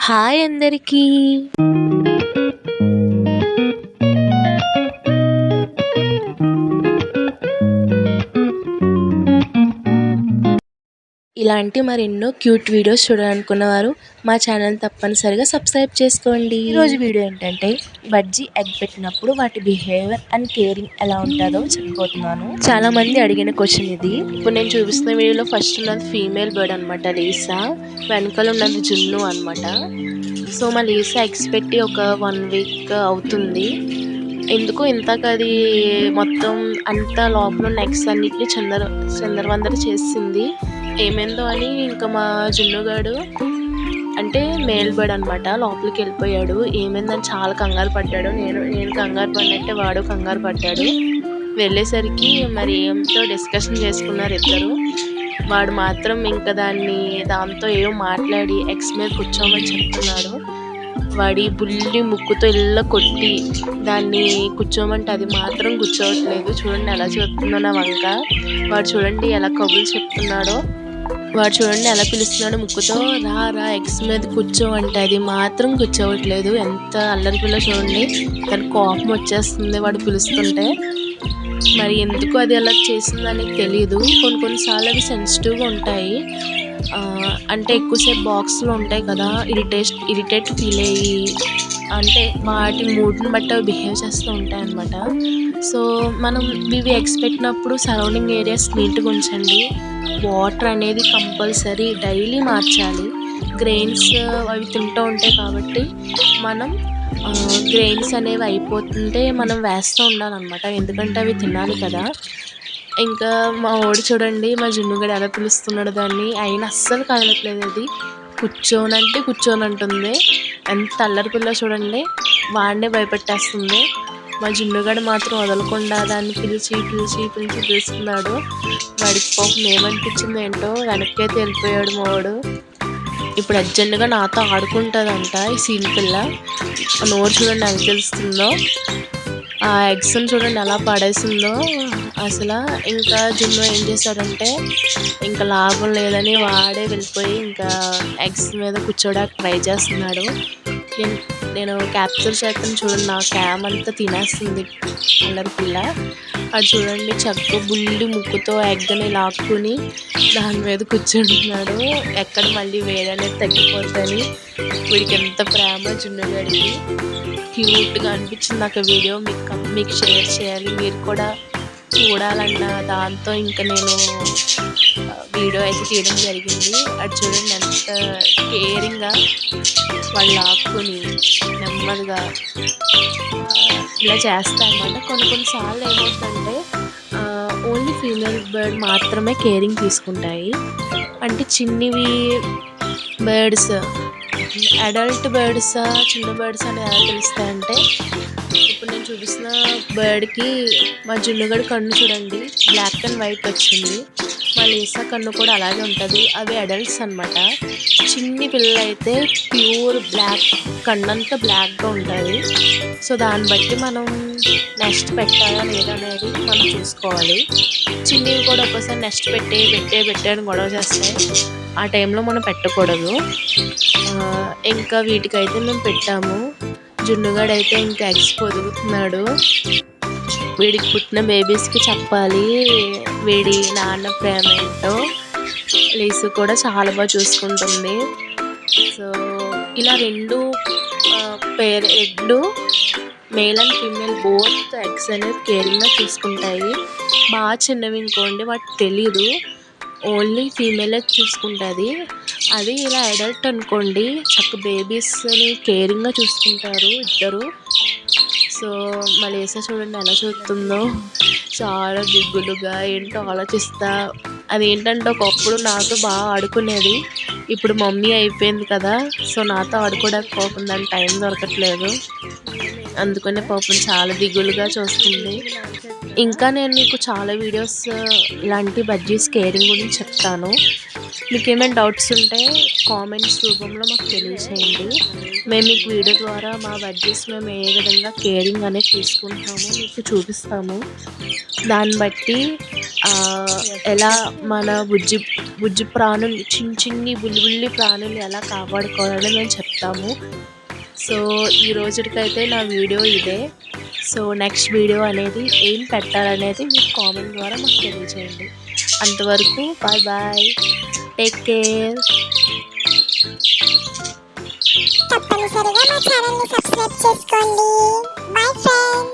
Hi అందరికీ. ఇలాంటి మరెన్నో క్యూట్ వీడియోస్ చూడాలనుకున్నవారు మా ఛానల్ తప్పనిసరిగా సబ్స్క్రైబ్ చేసుకోండి. ఈరోజు వీడియో ఏంటంటే బజ్జీ ఎగ్ పెట్టినప్పుడు వాటి బిహేవియర్ అండ్ కేరింగ్ ఎలా ఉంటుందో చెప్పబోతున్నాను. చాలా మంది అడిగిన క్వశ్చన్ ఇది. ఇప్పుడు నేను చూపిస్తున్న వీడియోలో ఫస్ట్ ఉన్నది ఫీమేల్ బర్డ్ అనమాట, లీసా. వెనకాల ఉన్నది జున్ను అనమాట. సో మా లీసా ఎగ్స్ పెట్టి ఒక 1 వీక్ అవుతుంది. ఎందుకు ఇంతకది మొత్తం అంతా లోపల ఉన్న ఎగ్స్ అన్నిటిని చిందరవందర చేసింది. ఏమైందో అని ఇంకా మా జున్నుగాడు అంటే మేల్ బర్డ్ అనమాట లోపలికి వెళ్ళిపోయాడు. ఏమైందని చాలా కంగారు పడ్డాడు. నేను కంగారు పడినట్టే వాడు కంగారు పడ్డాడు. వెళ్ళేసరికి మరి ఏంతో డిస్కషన్ చేసుకున్నారు ఇద్దరు. వాడు మాత్రం ఇంకా దాంతో ఏమో మాట్లాడి ఎగ్స్ మీద కూర్చోమని చెప్తున్నాడు. వాడి బుల్లి ముక్కుతో ఇళ్ళ కొట్టి దాన్ని కూర్చోమంటే అది మాత్రం కూర్చోవట్లేదు. చూడండి ఎలా చూస్తుందో నా వంక. వాడు చూడండి ఎలా కబుర్లు చెప్తున్నాడో. వాడు చూడండి ఎలా పిలుస్తున్నాడు ముక్కుతో, రా రా ఎగ్స్ మీద కూర్చో అంటే అది మాత్రం కూర్చోవట్లేదు. ఎంత అల్లరి పిల్ల చూడండి. దానికి కోపం వచ్చేస్తుంది వాడు పిలుస్తుంటే. మరి ఎందుకు అది అలా చేసిందని తెలియదు. కొన్నిసార్లు అవి సెన్సిటివ్గా ఉంటాయి. అంటే ఎక్కువసేపు బాక్స్లో ఉంటాయి కదా, ఇరిటేట్ ఫీల్ అయ్యి అంటే వాటి మూడ్ని బట్టి అవి బిహేవ్ చేస్తూ ఉంటాయి అన్నమాట. సో మనం ఇవి ఎగ్స్ పెట్టినప్పుడు సరౌండింగ్ ఏరియాస్ నీట్గా ఉంచండి. వాటర్ అనేది కంపల్సరీ డైలీ మార్చాలి. గ్రెయిన్స్ అవి తింటూ ఉంటాయి కాబట్టి మనం గ్రెయిన్స్ అనేవి అయిపోతుంటే మనం వేస్తూ ఉండాలన్నమాట. ఎందుకంటే అవి తినాలి కదా. ఇంకా మా వాడు చూడండి మా జున్నుగడ ఎలా పిలుస్తున్నాడు దాన్ని. అయినా అస్సలు కదలట్లేదు. అది కూర్చోనంటుంది. ఎంత అల్లరి పిల్ల చూడండి. వాడినే భయపెట్టేస్తుంది. మా జున్నుగడ మాత్రం వదలకుండా దాన్ని పిలిచి పిలుస్తున్నాడు. వాడికి పాపం ఏమనిపించిందో ఏంటో వెనక్కే వెళ్ళిపోయాడు మా వాడు. ఇప్పుడు అర్జెంటుగా నాతో ఆడుకుంటుందంట ఈ సీన్ పిల్ల. నోరు చూడండి ఎలా తెలుస్తుందో. ఆ ఎగ్స్ని చూడండి ఎలా పడేసిందో అసలు. ఇంకా జున్ను ఏం చేశాడంటే ఇంకా లాభం లేదని వాడే వెళ్ళిపోయి ఇంకా ఎగ్స్ మీద కూర్చోడానికి ట్రై చేస్తున్నాడు. నేను క్యాప్చర్ చేస్తాను చూడండి. నా క్యామ్ అంతా తినేస్తుంది అల్లరి పిల్ల. అది చూడండి చక్కగా బుల్లి ముక్కుతో ఎగ్ని లాక్కుని దాని మీద కూర్చుంటున్నాడు. ఎక్కడ మళ్ళీ వేడనేది తగ్గిపోతుందని. వీడికి ఎంత ప్రేమ జున్నుగడికి. క్యూట్గా అనిపించింది నాకు వీడియో. మీకు షేర్ చేయాలి, మీరు కూడా చూడాలన్న దాంతో ఇంకా నేను వీడియో అయితే తీయడం జరిగింది. అది చూడండి ఎంత కేరింగ్గా వాళ్ళు లాక్కుని నెమ్మదిగా ఇలా చేస్తారన్నమాట. కొన్నిసార్లు ఏమవుతుందంటే ఓన్లీ ఫీమేల్ బర్డ్ మాత్రమే కేరింగ్ తీసుకుంటాయి. అంటే చిన్నవి బర్డ్స్, అడల్ట్ బర్డ్స్, చిన్న బర్డ్స్ అని ఎలా తెలుస్తాయంటే ఇప్పుడు నేను చూపిస్తున్న బర్డ్కి మా జున్నుగడ కన్ను చూడండి బ్లాక్ అండ్ వైట్ వచ్చింది. మా లీసా కన్ను కూడా అలాగే ఉంటుంది. అవి అడల్ట్స్ అనమాట. చిన్ని పిల్లలు అయితే ప్యూర్ బ్లాక్, కన్నంతా బ్లాక్గా ఉంటుంది. సో దాన్ని బట్టి మనం నెక్స్ట్ పెట్టాలా లేదా అనేది మనం చూసుకోవాలి. చిన్నవి కూడా ఒక్కోసారి నెక్స్ట్ పెట్టే అని గొడవ చేస్తాయి. ఆ టైంలో మనం పెట్టకూడదు. ఇంకా వీటికైతే మేము పెట్టాము. జున్నుగాడైతే ఇంకా ఎగ్స్ పొదుగుతున్నాడు. వీడికి పుట్టిన బేబీస్కి చెప్పాలి వీడి నాన్న ప్రేమ ఏంటో. లీసు కూడా చాలా బాగా చూసుకుంటుంది. సో ఇలా రెండు male and female both eggs అనేది కేరింగ్గా చూసుకుంటాయి. బాగా చిన్నవి ఇంకోండి వాటికి తెలీదు, ఓన్లీ ఫీమేలే చూసుకుంటుంది. అది ఇలా అడల్ట్ అనుకోండి చక్క బేబీస్ని కేరింగ్గా చూసుకుంటారు ఇద్దరు. సో మా లీసా చూడండి ఎలా చూస్తుందో, చాలా దిగులుగా ఏంటో ఆలోచిస్తా. అదేంటంటే ఒకప్పుడు నాతో బాగా ఆడుకునేది. ఇప్పుడు మమ్మీ అయిపోయింది కదా, సో నాతో ఆడుకోవడానికి పాపం దానికి టైం దొరకట్లేదు. అందుకనే పాపం చాలా దిగులుగా చూస్తుంది. ఇంకా నేను మీకు చాలా వీడియోస్ ఇలాంటి బజ్జీస్ కేరింగ్ గురించి చెప్తాను. మీకు ఏమైనా డౌట్స్ ఉంటే కామెంట్స్ రూపంలో మాకు తెలియచేయండి. మేము మీకు వీడియో ద్వారా మా బజ్జీస్ మేము ఏ విధంగా కేరింగ్ అనేది తీసుకుంటామో మీకు చూపిస్తాము. దాన్ని బట్టి ఎలా మన బుజ్జి బుజ్జి ప్రాణులు చిన్ని బుల్లి ప్రాణులు ఎలా కాపాడుకోవాలని మేము చెప్తాము. సో ఈ రోజుకైతే నా వీడియో ఇదే. సో నెక్స్ట్ వీడియో అనేది ఏం పెట్టాలనేది మీరు కామెంట్ ద్వారా మాకు తెలియజేయండి. అంతవరకు బాయ్ బాయ్, టేక్ కేర్. తప్పనిసరిగా మా ఛానల్ని సబ్స్క్రైబ్ చేసుకోండి. Bye friends.